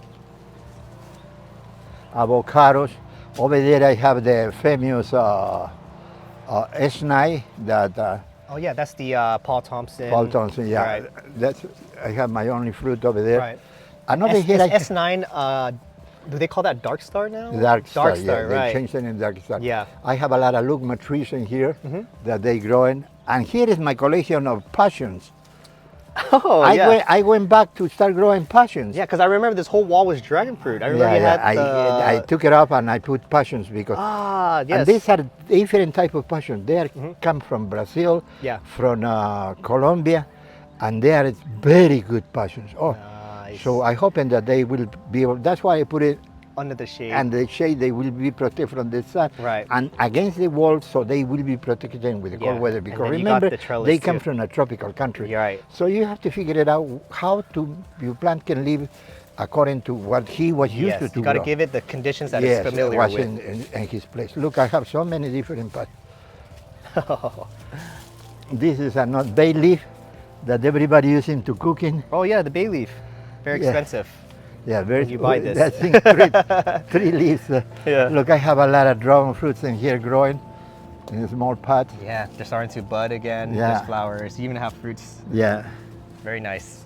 avocados. Over there I have the famous S9 that
Oh yeah, that's the Paul Thompson.
Paul Thompson. Yeah,
Right.
that's I have my only fruit over there.
Right.
And over
S,
here I
S9. Do they call that Dark Star now?
Dark Star.
Dark Star,
yeah, they
right?
changed it in Dark Star.
Yeah.
I have a lot of lugma trees in here
Mm-hmm.
that they growing. And here is my collection of passions.
Oh yeah.
I went back to start growing passions.
Yeah, because I remember this whole wall was dragon fruit. I remember you had
I took it up and I put passions because
Ah, yes.
and these are different type of passions. They are come from Brazil,
Yeah.
from Colombia, and they are very good passions. Oh,
Nice.
so I hoping that they will be able. That's why I put it
Under the shade.
and the shade. They will be protected from the sun
Right.
and against the wall, so they will be protected with the
Yeah,
cold weather.
and
Because
then you got
remember,
the trellis
they come
too.
from a tropical country.
You're right.
So you have to figure it out how to your plant can live according to what he was used
yes,
to.
you got to
grow.
give it the conditions that
Yes,
it's familiar
was
with.
in his place. Look, I have so many different pots. This is a not bay leaf that everybody using to cooking.
Oh yeah, the bay leaf. Very
Yeah.
expensive.
Yeah, very.
you buy this.
That thing, three leaves.
Yeah.
Look, I have a lot of dragon fruits in here growing in a small pot.
Yeah, they're starting to bud again.
Yeah.
There's flowers. You even have fruits.
Yeah.
Very nice.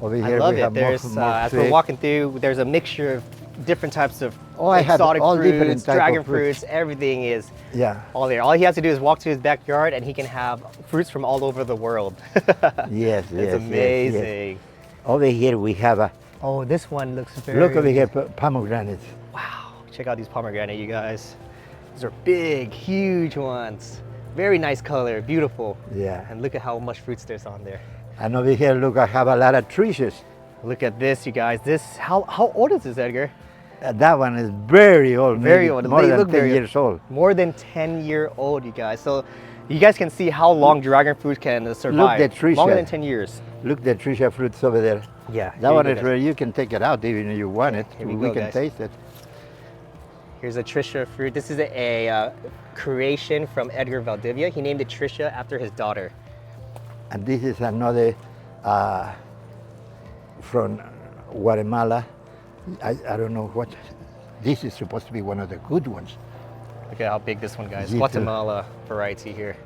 Over
I
here
love
we
it.
have
There's
more
as we're
fig.
walking through, there's a mixture of different types of
Oh, I have
exotic
all
fruits,
different type of
dragon
fruits.
fruits. Everything is
Yeah.
all there. All he has to do is walk to his backyard, and he can have fruits from all over the world.
Yes,
It's
yes, yes,
amazing.
yes. Over here we have a.
Oh, this one looks very.
Look over here, pomegranates.
Wow! Check out these pomegranate, you guys. These are big, huge ones. Very nice color, beautiful.
Yeah.
And look at how much fruits there's on there.
And over here, look, I have a lot of trees.
Look at this, you guys. This how old is this, Edgar?
That one is very old.
Very
maybe
old.
More
They
than
look
10
very-
years old.
More than 10-year-old, you guys. So you guys can see how long dragon fruit can survive.
the tree
Longer
shade.
than 10 years.
Look, the Trisha fruits over there.
Yeah.
That one is where you can take it out even if you want it.
Here we
We
go,
can
guys.
taste it.
Here's a Trisha fruit. This is a creation from Edgar Valdivia. He named it Trisha after his daughter.
And this is another from Guatemala. I don't know what. This is supposed to be one of the good ones.
Look at how big this one, guys.
Zito.
Guatemala variety here.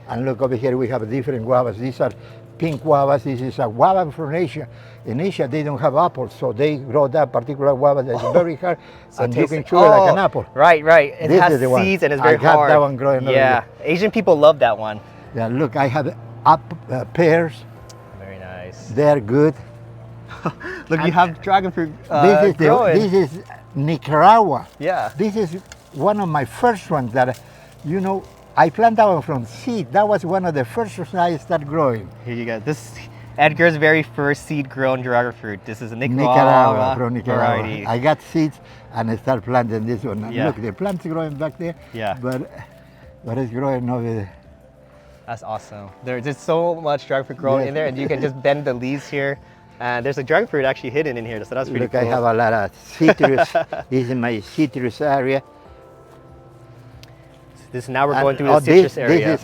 And look over here, we have different guavas. These are pink guavas. This is a guava from Asia. In Asia, they don't have apples, so they grow that particular guava that's very hard,
So
and
it
you
tastes
can chew it like an apple.
Right, right. It
This
has
is the one.
seeds and it's
I
very
got
hard.
that one growing over
Yeah,
here.
Asian people love that one.
Yeah, look, I have pears.
Very nice.
They're good.
Look, you have dragon fruit
This is
growing.
this is Nicaragua.
Yeah.
This is one of my first ones that, you know, I planted that one from seed. That was one of the first ones I started growing.
Here you go. This is Edgar's very first seed-grown dragon fruit. This is a
From
Nicaragua
Nicaragua.
variety.
I got seeds and I started planting this one. And
Yeah.
look, the plant's growing back there.
Yeah.
But it's growing over there.
That's awesome. There's just so much dragon fruit growing
Yes.
in there, and you can just bend the leaves here. And there's a dragon fruit actually hidden in here, so that's pretty
Look,
cool.
I have a lot of citrus. This is my citrus area.
Now we're
And,
going through the citrus area.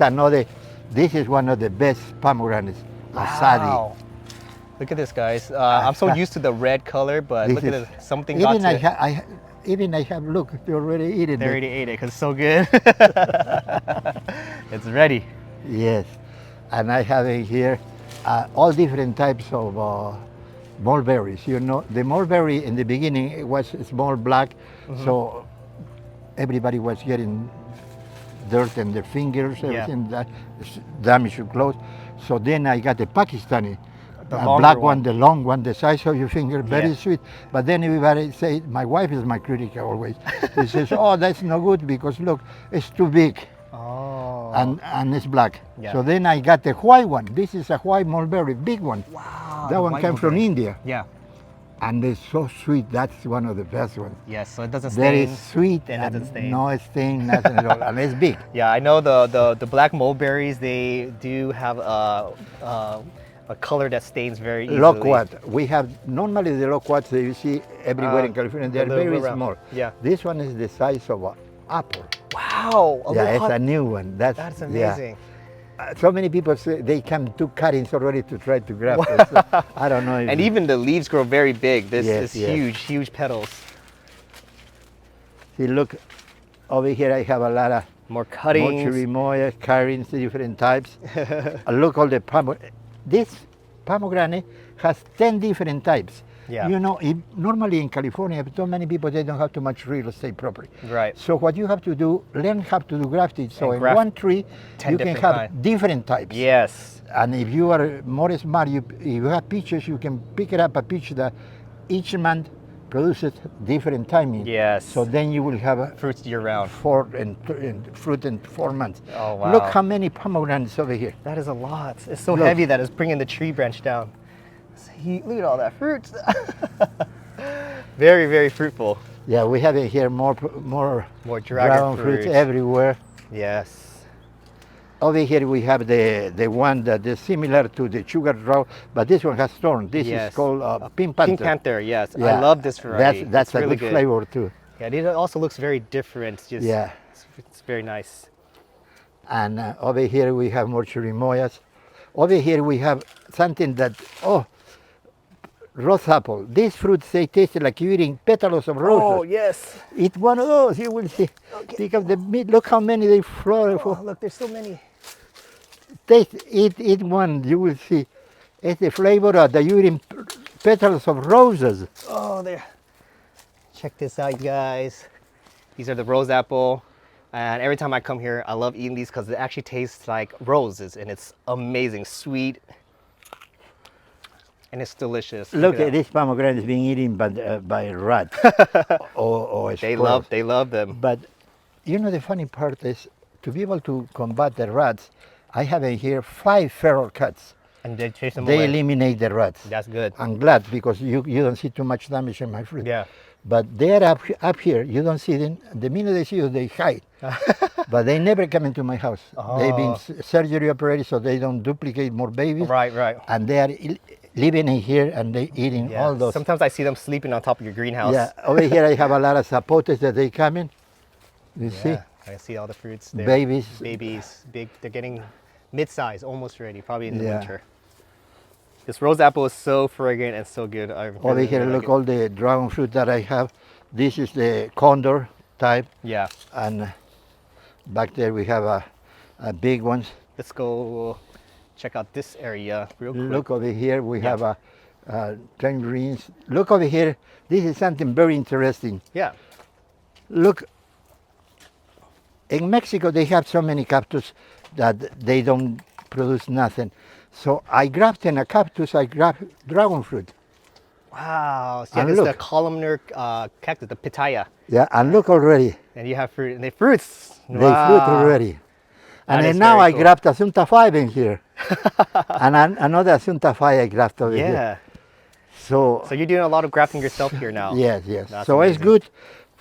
This is one of the best pomegranates, Asadi.
Wow. Look at this, guys. I'm so used to the red color, but
This
look at
is-
this. Something got to it.
Even I have, look, they already eaten
They
it.
already ate it because it's so good. It's ready.
Yes, and I have in here all different types of mulberries. You know, the mulberry in the beginning it was small black, so everybody was getting dirt in their fingers,
Yeah.
everything that damaged your clothes. So then I got the Pakistani,
The
a
longer
black
one.
one, the long one, the size of your finger, very
Yeah.
sweet. But then everybody say, my wife is my critic always. She says, oh, that's no good because look, it's too big.
Oh.
And it's black.
Yeah.
So then I got the white one. This is a white mulberry, big one.
Wow.
That one came from India,
Yeah.
and it's so sweet. That's one of the best ones.
Yes. So it doesn't
Very
stain.
sweet
and it doesn't stain.
no stain, nothing at all, and it's big.
Yeah, I know the black mulberries. They do have a color that stains very easily.
Loquat. We have normally the loquats that you see everywhere in California. They're
the little
very
round.
small.
Yeah.
This one is the size of an apple.
Wow.
Yeah, it's a new one.
That's
yeah.
amazing.
So many people say they come to cuttings already to try to grab it. So I don't know. If
And even the leaves grow very big. This
Yes,
is
yes.
huge petals.
See, look, over here I have a lot of
More cuttings.
cherimoyas, carrots, different types. Look, all the this pomegranate has 10 different types.
Yeah.
You know, normally in California, so many people, they don't have too much real estate property.
Right.
So what you have to do, learn how to do grafting. So
And
in
graft
one tree,
10
you can
different
have
kinds.
different types.
Yes.
And if you are more smart, if you have peaches, you can pick it up a peach that each month produces different timing.
Yes.
So then you will have a
Fruits year round.
fruit in 4 months.
Oh, wow.
Look how many pomegranates over here.
That is a lot. It's so
Look.
heavy that it's bringing the tree branch down. See, look at all that fruit. Very fruitful.
Yeah, we have in here more
dragon
fruits
fruit.
everywhere.
Yes.
Over here we have the one that is similar to the sugar draw, but this one has thorns. This
Yes.
is called pink panther.
Pink Panther, yes. I
Yeah,
love this variety.
That's
It's
a
really
good flavor too.
Yeah, it also looks very different. Just,
Yeah.
It's very nice.
And over here we have more cherimoyas. Over here we have something that, rose apple. These fruits, they taste like you're eating petals of roses.
Oh, yes.
Eat one of those, you will see.
Okay.
Pick up the meat, look how many they flow.
Oh, look, there's so many.
Taste, eat one, you will see. It's the flavor of the urine petals of roses.
Oh, there. Check this out, you guys. These are the rose apple. And every time I come here, I love eating these because it actually tastes like roses and it's amazing, sweet. And it's delicious.
Look
that.
at this pomegranate is being eaten by rats or
They
squirrels.
love them.
But you know the funny part is to be able to combat the rats, I have in here 5 feral cats.
And they chase them
They
away.
eliminate the rats.
That's good.
I'm glad because you don't see too much damage in my fruit.
Yeah.
But they're up here, you don't see them. The minute they see you, they hide. But they never come into my house. They've been surgery operated so they don't duplicate more babies.
Right.
And they are living in here and they eating
Yeah.
all those.
Sometimes I see them sleeping on top of your greenhouse.
Yeah, over here I have a lot of zapotes that they come in. You see?
Yeah, I see all the fruits there.
Babies.
Babies, big. They're getting mid-size, almost ready, probably in the
Yeah.
winter. This rose apple is so fragrant and so good. I
Over
really,
here,
really
look
like it.
all the dragon fruit that I have. This is the condor type,
Yeah.
and back there we have a big ones.
Let's go check out this area real quick.
Look over here, we have a tangerines. Look over here, this is something very interesting.
Yeah.
Look, in Mexico they have so many cactus that they don't produce nothing. So I graft in a cactus, I graft dragon fruit.
Wow. So yeah,
And
this is the
look.
columnar cactus, the pitaya.
Yeah, and look already,
And you have fruit, and they fruits.
they fruit already.
That
And
is
then now
very
I
cool.
graft Asunta 5 in here. And another Asunta 5 I graft over here.
Yeah.
So,
So you're doing a lot of grafting yourself here now.
yes, yes.
That's
So it's
amazing.
good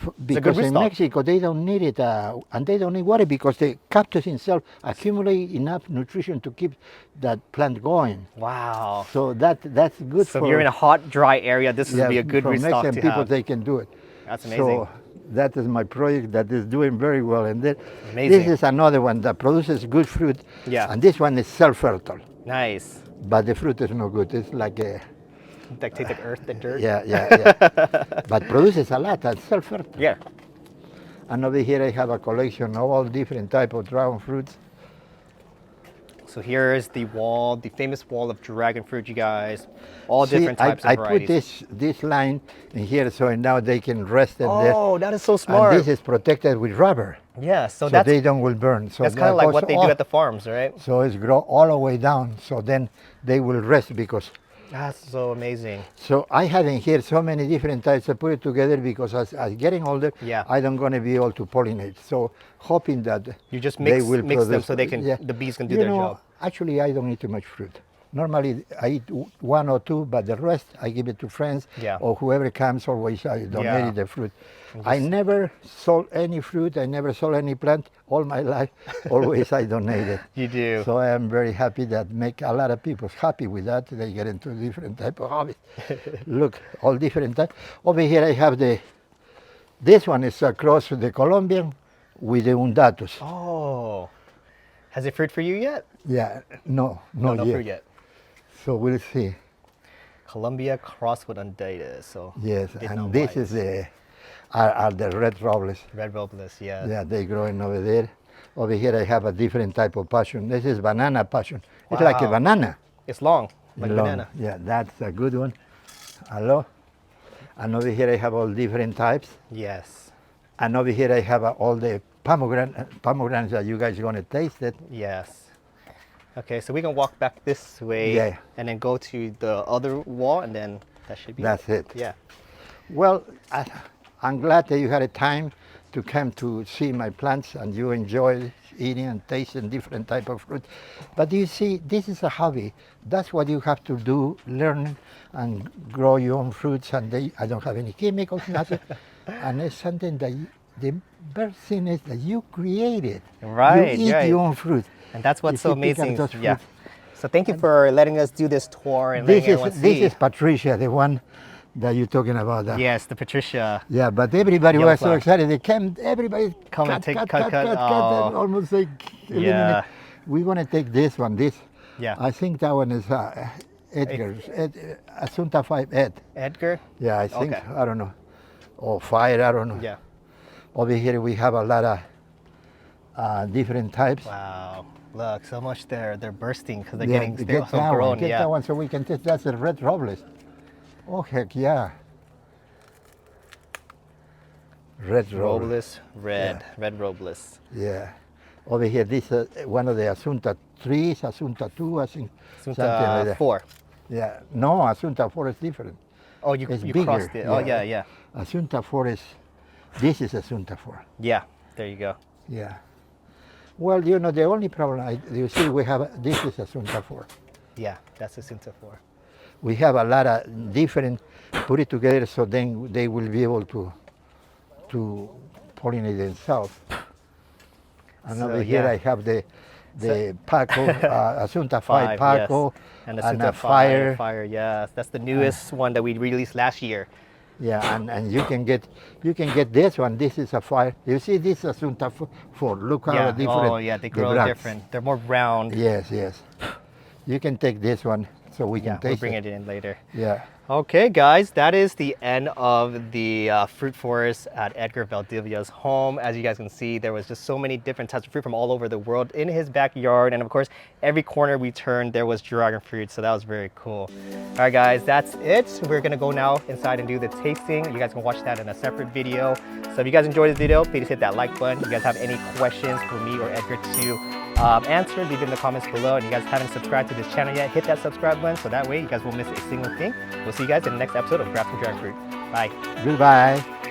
a good
because in
rootstock.
Mexico they don't need it, and they don't need water because the cactus itself accumulate enough nutrition to keep that plant going.
Wow.
So that's good
So
for
if you're in a hot, dry area, this would be a good
for
rootstock
Mexican
to
people.
have.
They can do it.
That's amazing.
So that is my project that is doing very well. And then
Amazing.
this is another one that produces good fruit.
Yeah.
And this one is self-fertile,
Nice.
but the fruit is no good. It's like a
That tastes like earth, the dirt.
yeah. But produces a lot. That's self-fertile.
Yeah.
And over here I have a collection of all different type of dragon fruits.
So here is the wall, the famous wall of dragon fruit, you guys. All
See,
different types
I
of varieties.
put this line in here so now they can rest in there.
Oh, that is so smart.
And this is protected with rubber,
Yeah, so
so
that's
they don't will burn. So
kind of
that
like
goes
what they do
all-
at the farms, right?
So it's grow all the way down. So then they will rest because.
That's so amazing.
So I have in here so many different types. I put it together because as getting older,
Yeah.
I don't going to be able to pollinate. So hoping that
You just
they
mix
will
them
produce-
so they can
yeah.
the bees can do
You
their
know,
job.
Actually, I don't eat too much fruit. Normally, I eat one or two, but the rest I give it to friends
Yeah.
or whoever comes. Always I donate
Yeah.
the fruit. I never sold any fruit. I never sold any plant all my life. Always I donated.
You do.
So I am very happy that make a lot of people happy with that. They get into different type of hobbies. Look, all different type. Over here I have this one is across the Colombian with the undatus.
Oh. Has it fruit for you yet?
Yeah, no
No
yet.
fruit yet.
So we'll see.
Columbia crosswood undated. So
Yes,
did not
and this
white.
is are the red robles.
Red velvet, yeah.
Yeah, they growing over there. Over here I have a different type of passion. This is banana passion. It's like a
Wow.
banana.
It's long, like
Long.
banana.
Yeah, that's a good one. Hello. And over here I have all different types.
Yes.
And over here I have all the pomegranates that you guys gonna taste it.
Yes. Okay, so we can walk back this way
Yeah.
and then go to the other wall and then that should be
That's it.
Yeah.
Well, I'm glad that you had a time to come to see my plants and you enjoy eating and tasting different type of fruit. But you see, this is a hobby. That's what you have to do, learn and grow your own fruits. And I don't have any chemicals, nothing. And it's something that the best thing is that you create it.
Right,
You eat
right.
your own fruit.
And that's what's
If
so
you pick up
amazing.
those
Yeah.
fruits.
So thank you for letting us do this tour and
This
letting everyone
is,
see.
this is Patricia, the one that you're talking about.
Yes, the Patricia.
Yeah, but everybody
Yellow
was so
flower.
excited. They came, everybody
Come and
cut,
take-
cut,
cut.
and
Oh.
almost like eliminate.
Yeah.
We're gonna take this one.
Yeah.
I think that one is Edgar's. Asunta 5 Ed.
Edgar?
Yeah, I think.
Okay.
I don't know. Or fire. I don't know.
Yeah.
Over here we have a lot of different types.
Wow. Look, so much there. They're bursting because they're
Yeah,
getting
get
they're so
that
grown.
one. Get
Yeah.
that one so we can taste. That's the red robles. Oh heck yeah. Red robles.
Robles, red. Red Robles.
Yeah. Over here, this is one of the Asunta 3s, Asunta 2, I think. something like
Sunta
that.
4.
Yeah. No, Asunta 4 is different.
Oh, you
It's
you crossed
bigger,
it. Oh,
yeah.
yeah.
Asunta 4 is, this is Asunta 4.
Yeah. There you go.
Yeah. Well, you know, the only problem, you see, we have, this is Asunta 4.
Yeah, that's the Sunta 4.
We have a lot of different, put it together so then they will be able to pollinate themselves. And
So,
over here
yeah.
I have the Paco, Asunta 5 Paco,
yes. And the
and
Sunta
a fire.
Fire, yes. That's the newest one that we released last year.
Yeah, and you can get this one. This is a fire. You see, this is Asunta 4. Look how
Yeah.
different.
Oh, yeah. They
the
grow
bracts.
different. They're more round.
Yes, yes. You can take this one so we
Yeah,
can
we'll
taste
bring
it.
it in later.
Yeah.
Okay, guys, that is the end of the fruit forest at Edgar Valdivia's home. As you guys can see, there was just so many different types of fruit from all over the world in his backyard. And of course, every corner we turned, there was dragon fruit. So that was very cool. All right, guys, that's it. We're going to go now inside and do the tasting. You guys can watch that in a separate video. So if you guys enjoyed this video, please hit that like button. If you guys have any questions for me or Edgar to answer, leave it in the comments below. And you guys haven't subscribed to this channel yet, hit that subscribe button so that way you guys won't miss a single thing. We'll see you guys in the next episode of Grafting Dragon Fruit. Bye.
Goodbye.